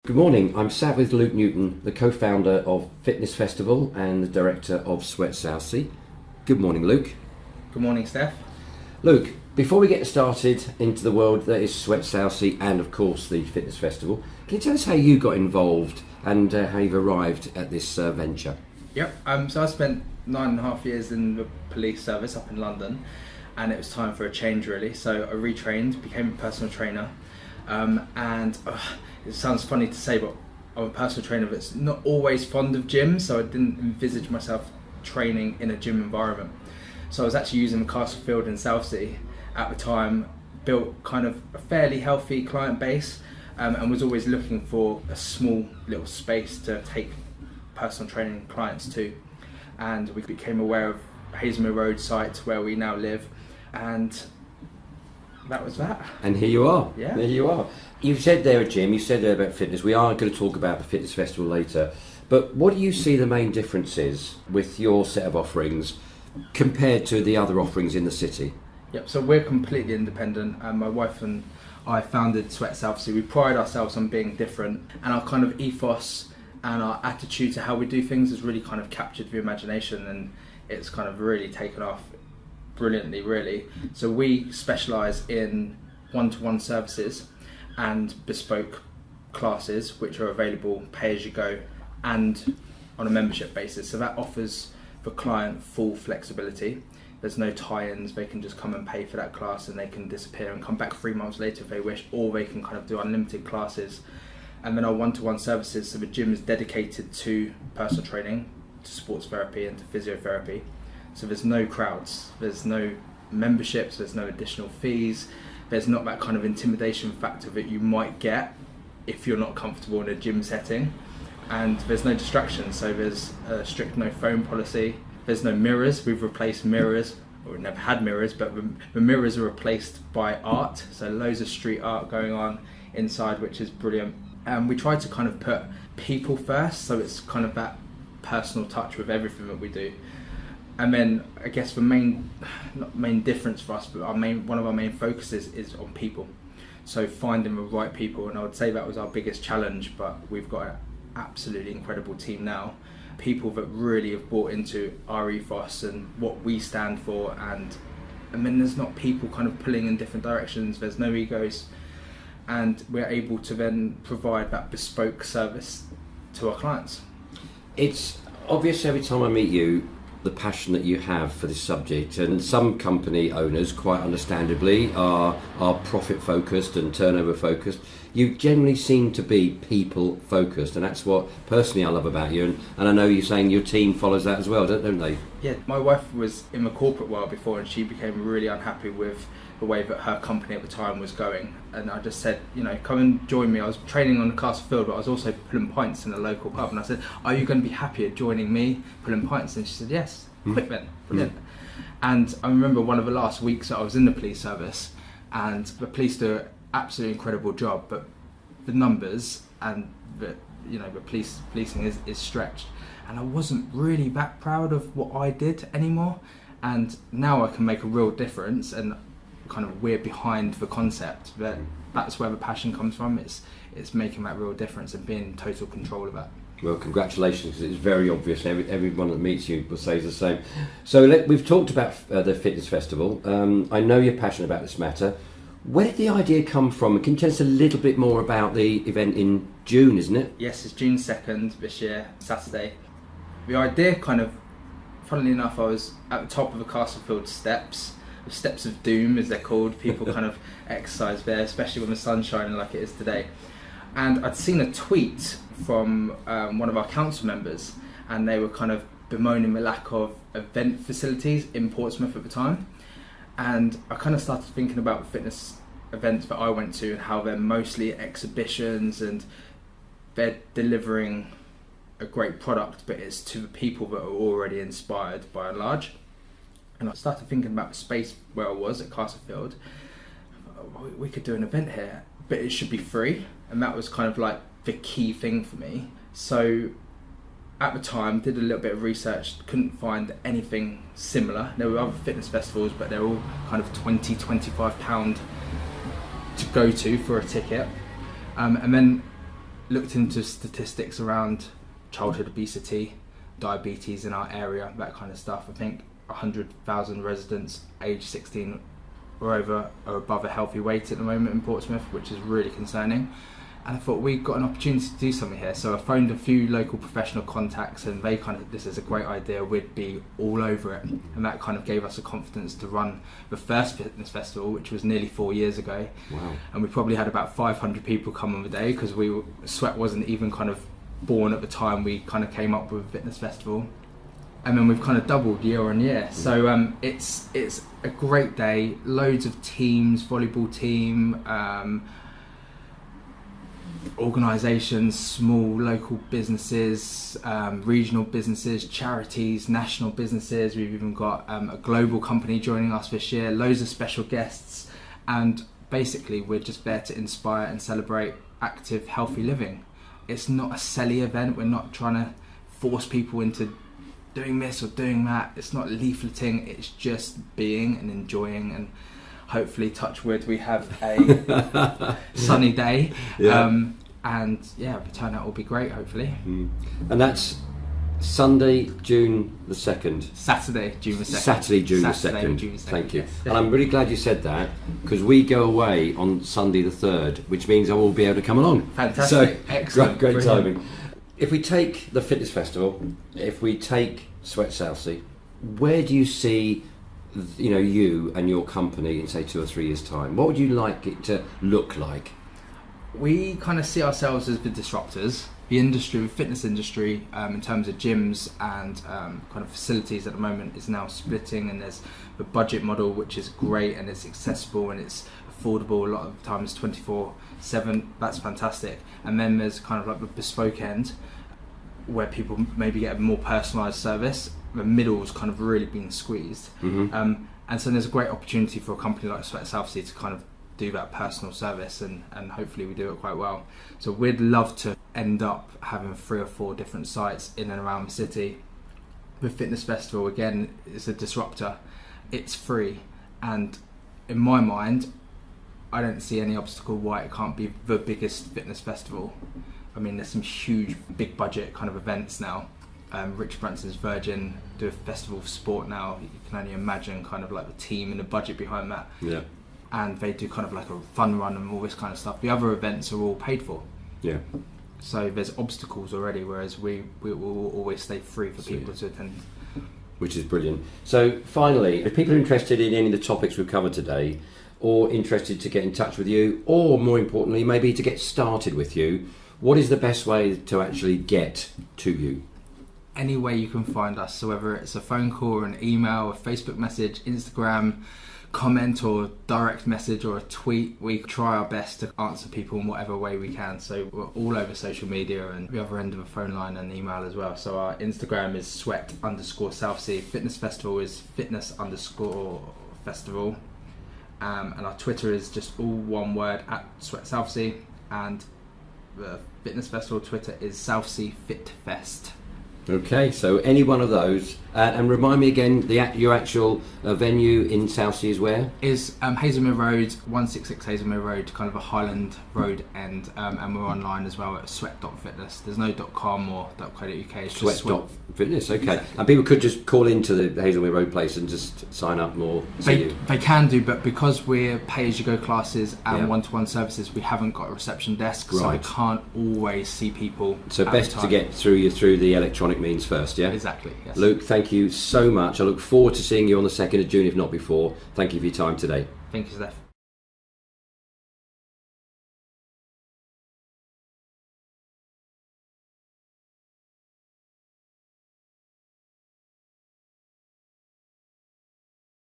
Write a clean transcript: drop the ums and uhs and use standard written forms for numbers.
Good morning, I'm sat with Luke Newton, the co-founder of Fitness Festival and the director of SWEAT Southsea. Good morning, Luke. Good morning, Steph. Luke, before we get started into the world that is SWEAT Southsea and of course the Fitness Festival, can you tell us how you got involved and how you've arrived at this venture? Yep, so I spent 9.5 years in the police service up in London, and it was time for a change really. So I retrained, became a personal trainer, and it sounds funny to say, but I'm a personal trainer that's not always fond of gyms, so I didn't envisage myself training in a gym environment. So I was actually using the Castle Field in Southsea at the time, built kind of a fairly healthy client base, and was always looking for a small little space to take personal training clients to. And we became aware of Hazelmere Road site where we now live, and that was that. And here you are. Yeah. There you are. You've said there a gym, you said there about fitness. We are going to talk about the Fitness Festival later. But what do you see the main differences with your set of offerings compared to the other offerings in the city? Yep, so we're completely independent, and my wife and I founded SWEAT Southsea. We pride ourselves on being different, and our kind of ethos and our attitude to how we do things has really kind of captured the imagination, and it's kind of really taken off brilliantly, really. So we specialise in one-to-one services and bespoke classes, which are available pay-as-you-go and on a membership basis. So that offers the client full flexibility. There's no tie-ins. They can just come and pay for that class, and they can disappear and come back 3 months later if they wish, or they can kind of do unlimited classes. And then our one-to-one services, so the gym is dedicated to personal training, to sports therapy and to physiotherapy. So there's no crowds, there's no memberships, there's no additional fees, there's not that kind of intimidation factor that you might get if you're not comfortable in a gym setting. And there's no distractions, so there's a strict no phone policy, there's no mirrors. We've replaced mirrors, or we've never had mirrors, but the mirrors are replaced by art, so loads of street art going on inside, which is brilliant. And we try to kind of put people first, so it's kind of that personal touch with everything that we do. And then I guess the not main difference for us, but one of our main focuses is on people. So finding the right people, and I would say that was our biggest challenge, but we've got an absolutely incredible team now. People that really have bought into our ethos and what we stand for, and I mean, there's not people kind of pulling in different directions, there's no egos, and we're able to then provide that bespoke service to our clients. It's obvious every time I meet you, the passion that you have for this subject, and some company owners quite understandably are profit focused and turnover focused. You generally seem to be people focused, and that's what personally I love about you, and I know you're saying your team follows that as well, don't they? Yeah, my wife was in the corporate world before, and she became really unhappy with the way that her company at the time was going, and I just said, come and join me. I was training on the Castle Field, but I was also pulling pints in a local pub, and I said, are you going to be happier joining me pulling pints? And she said, yes. Quick then, brilliant. And I remember one of the last weeks that I was in the police service, and the police do an absolutely incredible job, but the numbers and the policing is stretched, and I wasn't really that proud of what I did anymore. And now I can make a real difference, and kind of we're behind the concept, but that's where the passion comes from. It's making that real difference and being in total control of that. Well, congratulations, because it's very obvious. Everyone that meets you will say the same. So we've talked about the Fitness Festival. I know you're passionate about this matter. Where did the idea come from? Can you tell us a little bit more about the event in June, isn't it? Yes, it's June 2nd this year, Saturday. The idea kind of, funnily enough, I was at the top of the Castlefield steps, the steps of doom as they're called. People kind of exercise there, especially when the sun's shining like it is today. And I'd seen a tweet from one of our council members, and they were kind of bemoaning the lack of event facilities in Portsmouth at the time. And I kind of started thinking about the fitness events that I went to and how they're mostly exhibitions and they're delivering a great product, but it's to the people that are already inspired by and large. And I started thinking about the space where I was at Castlefield. We could do an event here, but it should be free, and that was kind of like the key thing for me. So at the time, did a little bit of research, couldn't find anything similar. There were other fitness festivals, but they're all kind of £20-25 to go to for a ticket. And then looked into statistics around childhood obesity, diabetes in our area, that kind of stuff. I think 100,000 residents aged 16 or over are above a healthy weight at the moment in Portsmouth, which is really concerning. And I thought, we've got an opportunity to do something here. So I phoned a few local professional contacts, and they kind of, this is a great idea, we'd be all over it. And that kind of gave us the confidence to run the first fitness festival, which was nearly 4 years ago. Wow. And we probably had about 500 people come on the day, because Sweat wasn't even kind of born at the time we kind of came up with a fitness festival. And then we've kind of doubled year on year. So it's a great day, loads of teams, volleyball team, organisations, small local businesses, regional businesses, charities, national businesses. We've even got a global company joining us this year, loads of special guests, and basically we're just there to inspire and celebrate active, healthy living. It's not a selly event. We're not trying to force people into doing this or doing that. It's not leafleting. It's just being and enjoying, and hopefully, touch wood, we have a sunny day. Yeah. And yeah, the turnout will be great, hopefully. And that's Sunday, June the 2nd. Saturday, June the 2nd. Saturday, June the 2nd. Thank you. Yes. And I'm really glad you said that, because we go away on Sunday the 3rd, which means I will be able to come along. Fantastic. So, excellent. Great timing. If we take the fitness festival, if we take SWEAT Southsea, where do you see you and your company in, say, 2 or 3 years' time? What would you like it to look like? We kind of see ourselves as the disruptors. The industry, the fitness industry, in terms of gyms and kind of facilities at the moment, is now splitting, and there's the budget model, which is great, and it's accessible and it's affordable. A lot of the times 24/7, that's fantastic. And then there's kind of like the bespoke end, where people maybe get a more personalised service. The middle's kind of really been squeezed. And so there's a great opportunity for a company like SWEAT Southsea to kind of do that personal service, and hopefully we do it quite well. So we'd love to end up having 3 or 4 different sites in and around the city. The fitness festival, again, is a disruptor. It's free, and in my mind, I don't see any obstacle why it can't be the biggest fitness festival. I mean, there's some huge, big budget kind of events now. Richard Branson's Virgin do a festival for sport now. You can only imagine kind of like the team and the budget behind that. Yeah. And they do kind of like a fun run and all this kind of stuff. The other events are all paid for. Yeah. So there's obstacles already, whereas we will always stay free for people to attend. Which is brilliant. So finally, if people are interested in any of the topics we've covered today, or interested to get in touch with you, or more importantly, maybe to get started with you, what is the best way to actually get to you? Any way you can find us, so whether it's a phone call or an email, a Facebook message, Instagram, comment or direct message or a tweet, we try our best to answer people in whatever way we can. So we're all over social media and the other end of a phone line and email as well. So our Instagram is sweat_Southsea, fitness festival is fitness_festival, and our Twitter is just all one word @SWEAT Southsea, and the fitness festival Twitter is Southsea Fit Fest. Okay, so any one of those, and remind me again, your actual venue in Southsea is where? Is Hazelmere Road, 166 Hazelmere Road, kind of a Highland Road end, and we're online as well at sweat.fitness. There's no .com or .co.uk, it's just Sweat.fitness, okay. Exactly. And people could just call into the Hazelmere Road place and just sign up more. They can do, but because we're pay-as-you-go classes and one-to-one services, we haven't got a reception desk, so I can't always see people. So best to get through the electronic means first, yeah? Exactly, yes. Luke, thank you so much. I look forward to seeing you on the 2nd of June, if not before. Thank you for your time today. Thank you, Steph.